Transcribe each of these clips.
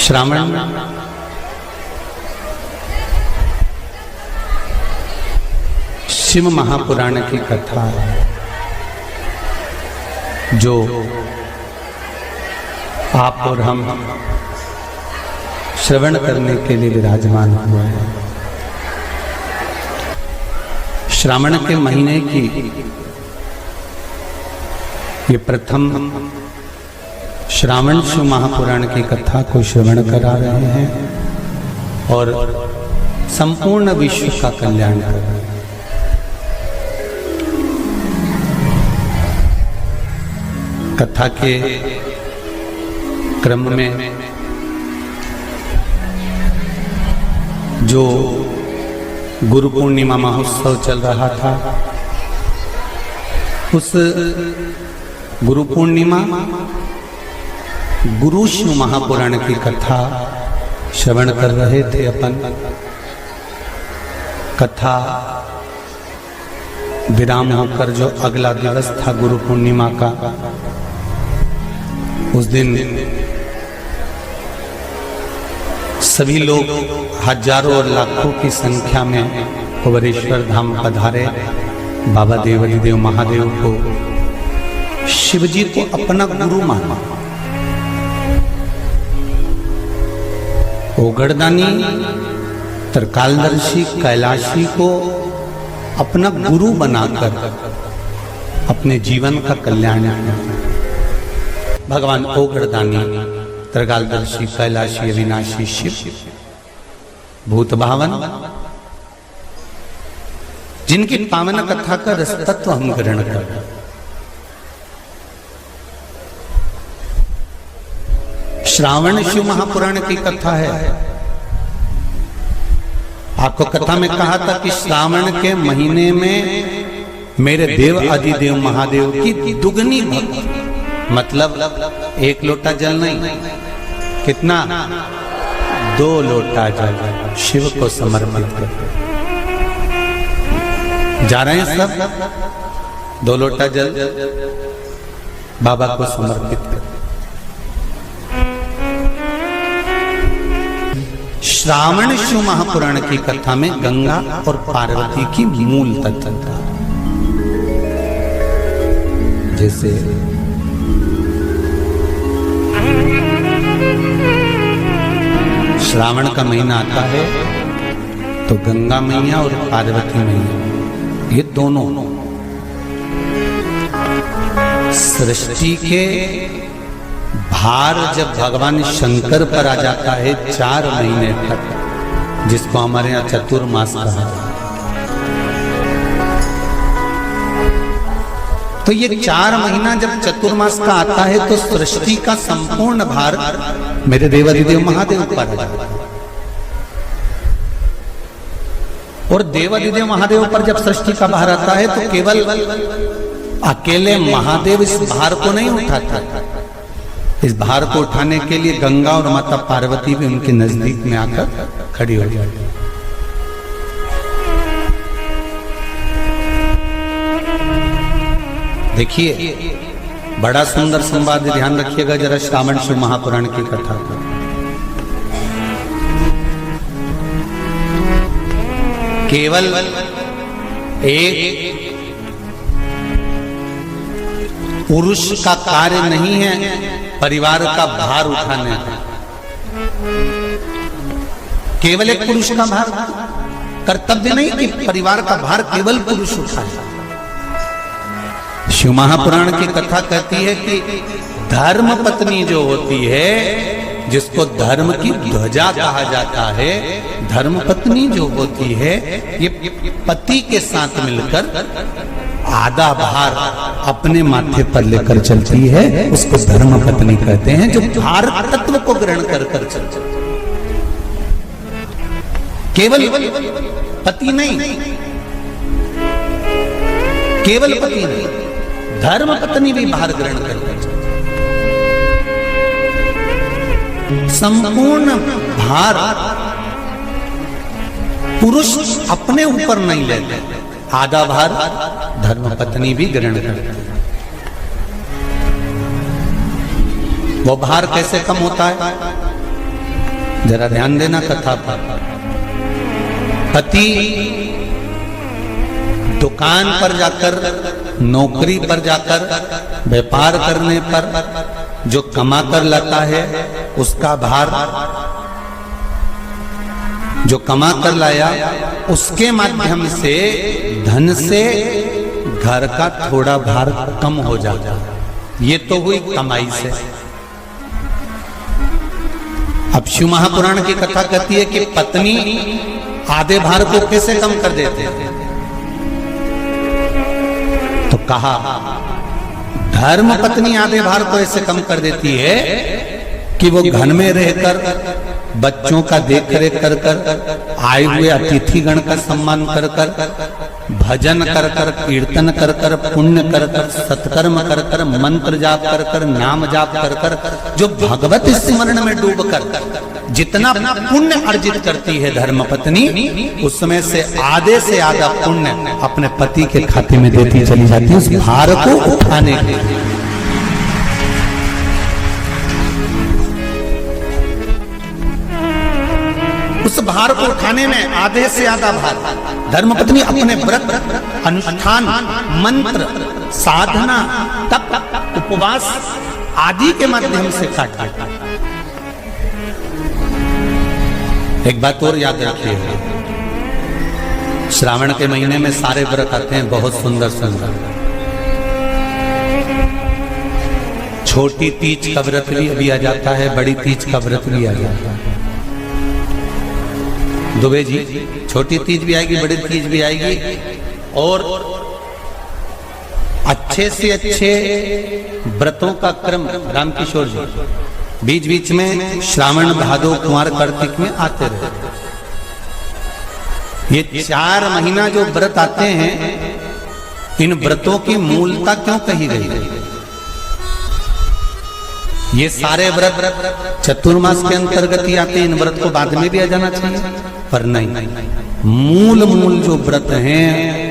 श्रावण शिव महापुराण की कथा जो आप और हम श्रवण करने के लिए विराजमान हुए हैं। श्रावण के महीने की ये प्रथम श्रावण शिव महापुराण की कथा को श्रवण करा रहे हैं और संपूर्ण विश्व का कल्याण कर रहे हैं। कथा के क्रम में जो गुरु पूर्णिमा महोत्सव चल रहा था, उस गुरु पूर्णिमा गुरु शिव महापुराण की कथा श्रवण कर रहे थे अपन। कथा विराम होकर जो अगला दिवस था गुरु पूर्णिमा का, उस दिन सभी लोग हजारों और लाखों की संख्या में कुबेरेश्वर धाम पधारे। बाबा देवाधिदेव महादेव को शिवजी को अपना गुरु माना। ओगड़दानी त्रिकालदर्शी कैलाशी को अपना गुरु बनाकर अपने जीवन का कल्याण किया। भगवान ओगड़दानी त्रिकालदर्शी कैलाशी अविनाशी शिव भूत भावन, जिनकी पावन कथा का रस तत्व हम ग्रहण कर। श्रावण शिव महापुराण की कथा है। आपको कथा में कहा था कि श्रावण के महीने में मेरे देव अधिदेव महादेव की दुगनी भक्ति, मतलब एक लोटा जल नहीं, कितना 2 लोटा जल शिव को समर्पित कर जा रहे हैं। सब 2 लोटा जल बाबा को समर्पित कर। श्रावण शिव महापुराण की कथा में गंगा और पार्वती की मूल तत्व था। जैसे श्रावण का महीना आता है तो गंगा मैया और पार्वती मैया, ये दोनों सृष्टि के भार जब भगवान शंकर पर आ जाता है 4 महीने तक, जिसको हमारे यहाँ चतुर्मास कहा जाता है, तो ये 4 महीना जब चतुर्मास का आता है तो सृष्टि का संपूर्ण भार मेरे देवाधिदेव महादेव पर आ जाता है। और देवाधिदेव महादेव पर जब सृष्टि का भार आता है तो केवल अकेले महादेव इस भार को नहीं उठाता, इस भार को उठाने के लिए गंगा और माता पार्वती भी उनके नजदीक में आकर खड़ी हो जाती है। देखिए बड़ा सुंदर संवाद, ध्यान रखिएगा जरा श्रावण शिव महापुराण की कथा का। केवल एक पुरुष का कार्य नहीं है परिवार का भार उठाने का। केवल एक पुरुष का भार कर्तव्य नहीं कि परिवार का भार केवल पुरुष उठाए। शिव महापुराण की कथा कहती है कि धर्म पत्नी जो होती है, जिसको धर्म की ध्वजा कहा जाता है, धर्म पत्नी जो होती है ये पति के साथ मिलकर आधा भार अपने माथे पर लेकर चलती है, उसको धर्म पत्नी कहते हैं, जो भार तत्व को ग्रहण कर कर चलती है। केवल पति नहीं, केवल पति नहीं, धर्म पत्नी भी भार ग्रहण कर कर चलती है। संपूर्ण भार पुरुष अपने ऊपर नहीं लेते, आधा भार धर्म पत्नी भी ग्रहण करती है। वो भार कैसे कम होता है? जरा ध्यान देना कथा पर। पति दुकान पर जाकर, नौकरी पर जाकर, व्यापार करने पर जो कमा कर लाता है उसका भार, जो कमा कर लाया उसके माध्यम से धन से घर का थोड़ा भार कम हो जाता है। ये तो हुई कमाई से। अब शिव महापुराण की कथा कहती है कि पत्नी आधे भार को कैसे कम कर देते हैं? तो कहा धर्म पत्नी आधे भार को ऐसे कम कर देती है कि वो घर में रहकर बच्चों का देख रेख कर कर, आए हुए अतिथिगण का सम्मान कर कर, भजन कर कर, कीर्तन कर कर, पुण्य कर कर, सत्कर्म कर कर, मंत्र जाप कर कर, नाम जाप कर कर, जो भगवत स्मरण में डूब कर जितना पुण्य अर्जित करती है धर्म पत्नी, उसमें से आधे से आधा पुण्य अपने पति के खाते में देती चली जाती है उस भार को उठाने के लिए। उस भार को उठाने में आधे से आधा भार धर्मपत्नी अपने व्रत, अनुष्ठान, मंत्र, साधना, तप, उपवास आदि के माध्यम से काट देता। एक बात और याद रखिए, श्रावण के महीने में सारे व्रत आते हैं बहुत सुंदर सुंदर। छोटी तीज का व्रत भी आ जाता है, बड़ी तीज का व्रत भी आ जाता है। दुबे जी, छोटी तीज भी आएगी, बड़ी तीज भी आएगी, और अच्छे से अच्छे व्रतों का क्रम रामकिशोर जी बीच बीच में श्रावण, भादो, कुंवार, कार्तिक में आते रहे। ये 4 महीना जो व्रत आते हैं, इन व्रतों की मूलता क्यों कही गई? ये सारे व्रत चतुर्मास के अंतर्गत ही आते हैं, इन व्रत को बाद में भी आ जाना चाहिए, पर नहीं। मूल जो व्रत हैं,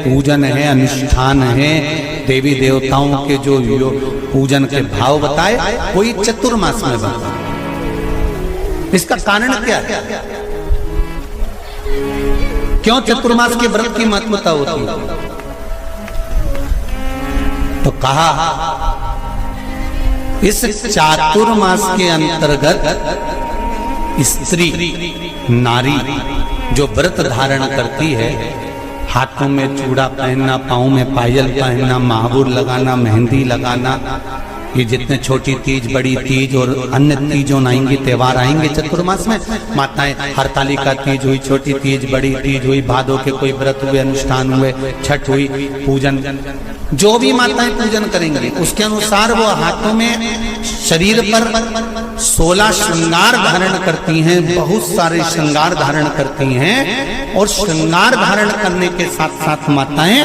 पूजन है, अनुष्ठान है, देवी देवताओं के जो पूजन के भाव बताए, कोई चतुर्मास में बताए। इसका कारण क्या है? क्यों चतुर्मास के व्रत की महत्वता होती है? तो कहा इस चातुर्मास के अंतर्गत स्त्री, नारी जो व्रत धारण करती है, हाथों में चूड़ा पहनना, पाँव में पायल पहनना, महाबूर लगाना, मेहंदी लगाना, ये जितने छोटी तीज, बड़ी तीज और अन्य तीजों आएंगे, त्योहार आएंगे चतुर्मास में, माताएं हरतालिका तीज हुई, छोटी तीज, बड़ी तीज हुई, भादों के कोई व्रत हुए, अनुष्ठान हुए, छठ हुई, पूजन, जो भी माताएं पूजन करेंगी उसके अनुसार वो हाथों में, शरीर पर 16 श्रृंगार धारण करती हैं, बहुत सारे श्रृंगार धारण करती हैं, और श्रृंगार धारण करने के साथ साथ माताएं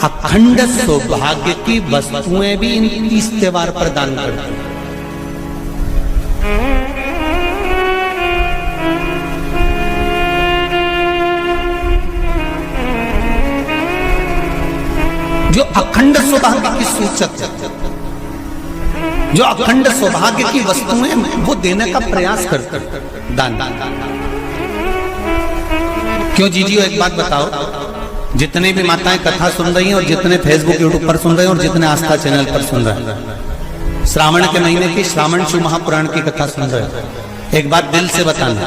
अखंड सौभाग्य की वस्तुएं भी इन 30 त्योहार पर दान करती हैं। जो अखंड सौभाग्य की सूचक है, जो अखंड सौभाग्य की वस्तुएं वो देने का प्रयास करते हैं, दान। क्यों जीजी, एक बात बताओ, जितने भी माताएं कथा सुन रही हैं और जितने फेसबुक यूट्यूब पर सुन रहे हैं और जितने आस्था चैनल पर सुन रहे हैं, श्रावण के महीने की श्रावण शिव महापुराण की कथा सुन रहे हैं, एक बात दिल से बताना,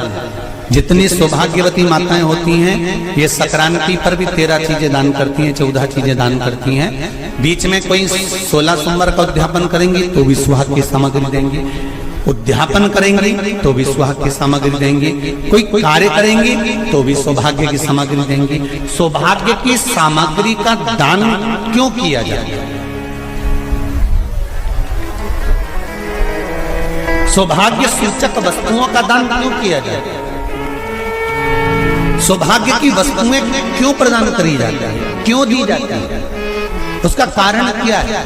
जितनी सौभाग्यवती माताएं होती हैं, ये संक्रांति पर भी 13 चीजें दान करती हैं, 14 चीजें दान करती हैं। बीच में कोई 16 सोमवार का उद्यापन करेंगी तो भी सुहाग की सामग्री देंगी, उद्यापन करेंगी तो भी सुहाग की सामग्री देंगी, कोई कार्य करेंगी तो भी सौभाग्य की सामग्री देंगी। सौभाग्य की सामग्री का दान क्यों किया जाए? सौभाग्य सूचक वस्तुओं का दान क्यों किया जाए? सौभाग्य की वस्तुएं क्यों प्रदान करी जाती है, क्यों दी जाती है? उसका कारण क्या है?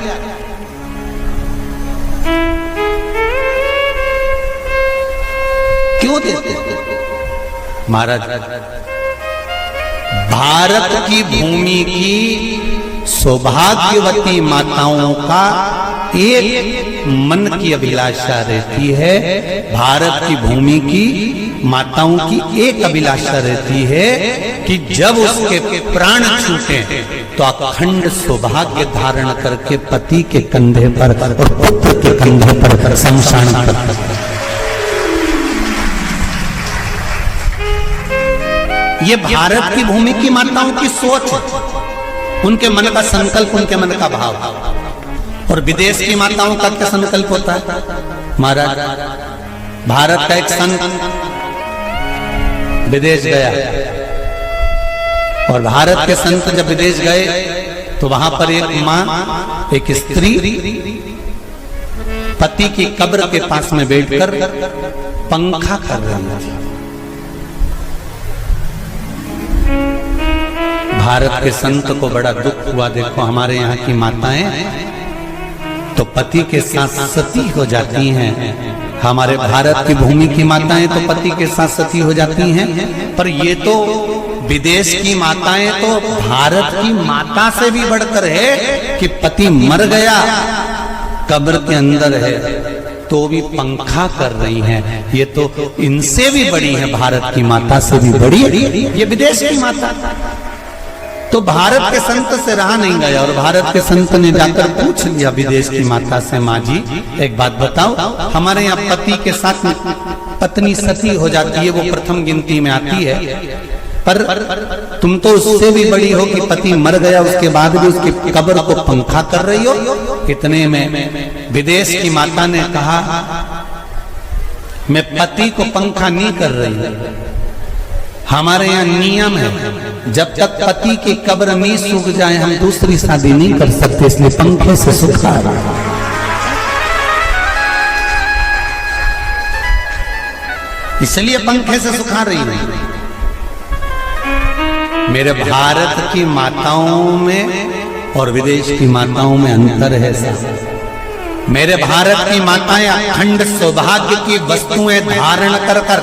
क्यों देते? महाराज, भारत की भूमि की सौभाग्यवती माताओं का एक मन की अभिलाषा रहती है, भारत की भूमि की माताओं की एक अभिलाषा रहती है कि जब उसके प्राण छूटे तो अखंड सौभाग्य धारण करके पति के कंधे पर और पुत्र के कंधे पर शमशान पर। ये भारत की भूमि की माताओं की सोच, उनके मन का संकल्प, उनके मन का भाव। और विदेश की माताओं का क्या संकल्प होता है? महाराज, भारत का एक संत विदेश गया और भारत के संत जब विदेश गए तो वहां पर एक मां, एक स्त्री पति की कब्र के पास में बैठकर पंखा कर रही थी। भारत के संत को बड़ा दुख हुआ, देखो हमारे यहाँ की माताएं तो पति के साथ सती हो जाती हैं, हमारे भारत की भूमि की माताएं तो पति के साथ सती हो जाती हैं, पर ये तो विदेश की माताएं तो भारत की माता से भी बढ़कर है कि पति मर गया, कब्र के अंदर है तो भी पंखा कर रही हैं। ये तो इनसे भी बड़ी है, भारत की माता से भी बड़ी ये विदेश की माता। तो भारत के संत से रहा नहीं गया और भारत के संत ने जाकर पूछ लिया विदेश की माता से, माँ जी एक बात बताओ, हमारे यहाँ पति के साथ पत्नी सती हो जाती है, वो प्रथम गिनती में आती है, पर तुम तो उससे भी बड़ी हो कि पति मर गया उसके बाद भी उसकी कब्र को पंखा कर रही हो। इतने में विदेश की माता ने कहा, मैं पति को पंखा नहीं कर रही, हमारे यहाँ नियम है जब तक पति की कब्र नहीं सूख जाए हम दूसरी शादी नहीं कर सकते, इसलिए पंखे से सुखा रहा। इसलिए पंखे से सुखा रही है। मेरे भारत की माताओं में और विदेश की माताओं में अंतर है सर। मेरे भारत की माताएं अखंड सौभाग्य की वस्तुएं धारण कर कर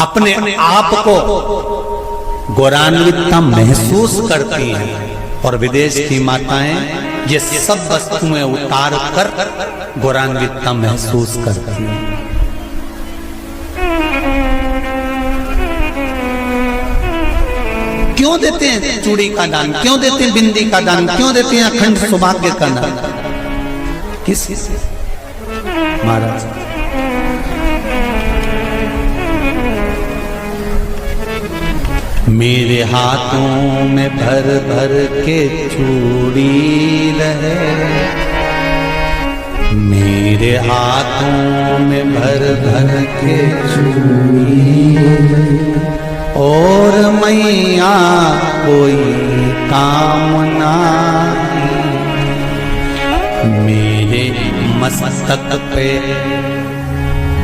अपने आप को गौरवान्वितता महसूस करती हैं और विदेश की माताएं ये सब वस्तुएं उतार कर गौरवान्वितता महसूस करती हैं। क्यों देते हैं चूड़ी का दान, क्यों देते हैं बिंदी का दान, क्यों देते हैं अखंड सौभाग्य का दान? किस महाराज मेरे हाथों में भर भर के चूड़ी रहे, मेरे हाथों में भर भर के चूड़ी और मैया कोई काम नहीं, मेरे मस्तक पे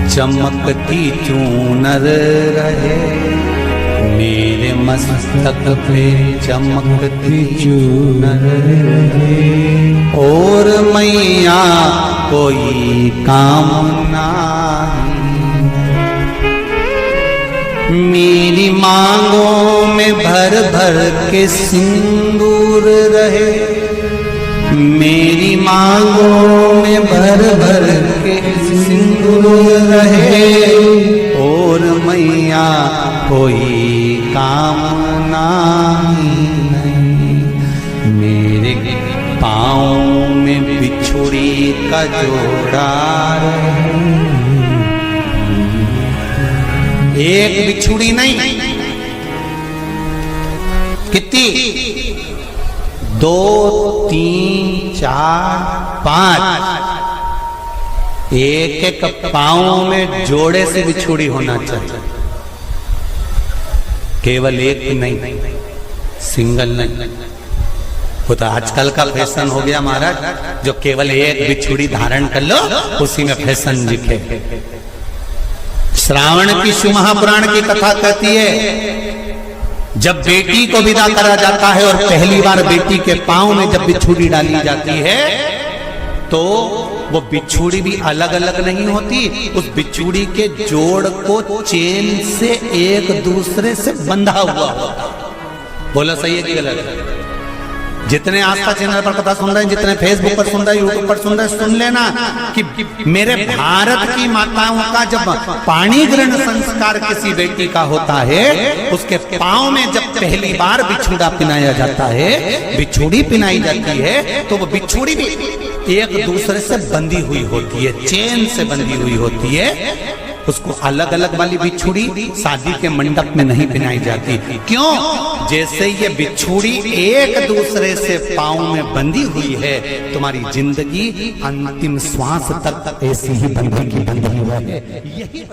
चमकती चूनर रहे, मेरे मस्तक पे चमकती चूनर और मैया कोई काम नहीं, मेरी मांगों में भर भर के सिंदूर रहे, मेरी मांगों में भर भर के सिंदूर रहे और मैया कोई काम नहीं, मेरे पाँव में बिछुड़ी का जोड़ा रहे, एक बिछुड़ी नहीं कितनी, 2 3 4 5, एक एक पाँव में जोड़े से बिछुड़ी होना चाहिए, केवल एक नहीं, सिंगल नहीं। वो तो आजकल का फैशन हो गया महाराज, जो केवल एक बिछुड़ी धारण कर लो उसी में फैशन दिखे। श्रावण की शिव महापुराण की कथा कहती है जब बेटी को विदा करा जाता है और पहली बार बेटी के पांव में जब बिछुड़ी डाली जाती है तो वो बिछुड़ी भी अलग अलग नहीं होती, उस बिछुड़ी के जोड़ को चेन से एक दूसरे से बंधा हुआ होता। बोला सही है कि गलत? जितने आस्था चैनल पर कथा सुन रहे हैं, जितने फेसबुक पर सुन रहे हैं, यूट्यूब पर सुन रहे हैं, सुन लेना कि मेरे भारत की माताओं का जब पाणी ग्रहण संस्कार किसी बेटी का होता है, उसके पांव में जब पहली बार बिछुड़ा पिनाया जाता है, बिछुड़ी पिनाई जाती है, तो वो बिछुड़ी भी एक दूसरे से बंधी हुई होती है, चेन से बंधी हुई होती है। उसको अलग अलग वाली बिछुड़ी शादी के मंडप में नहीं पिनाई जाती। क्यों? जैसे ये बिछुड़ी एक दूसरे से पांव में बंधी हुई है, तुम्हारी जिंदगी अंतिम श्वास तक ऐसी ही बंधी हुई है। यही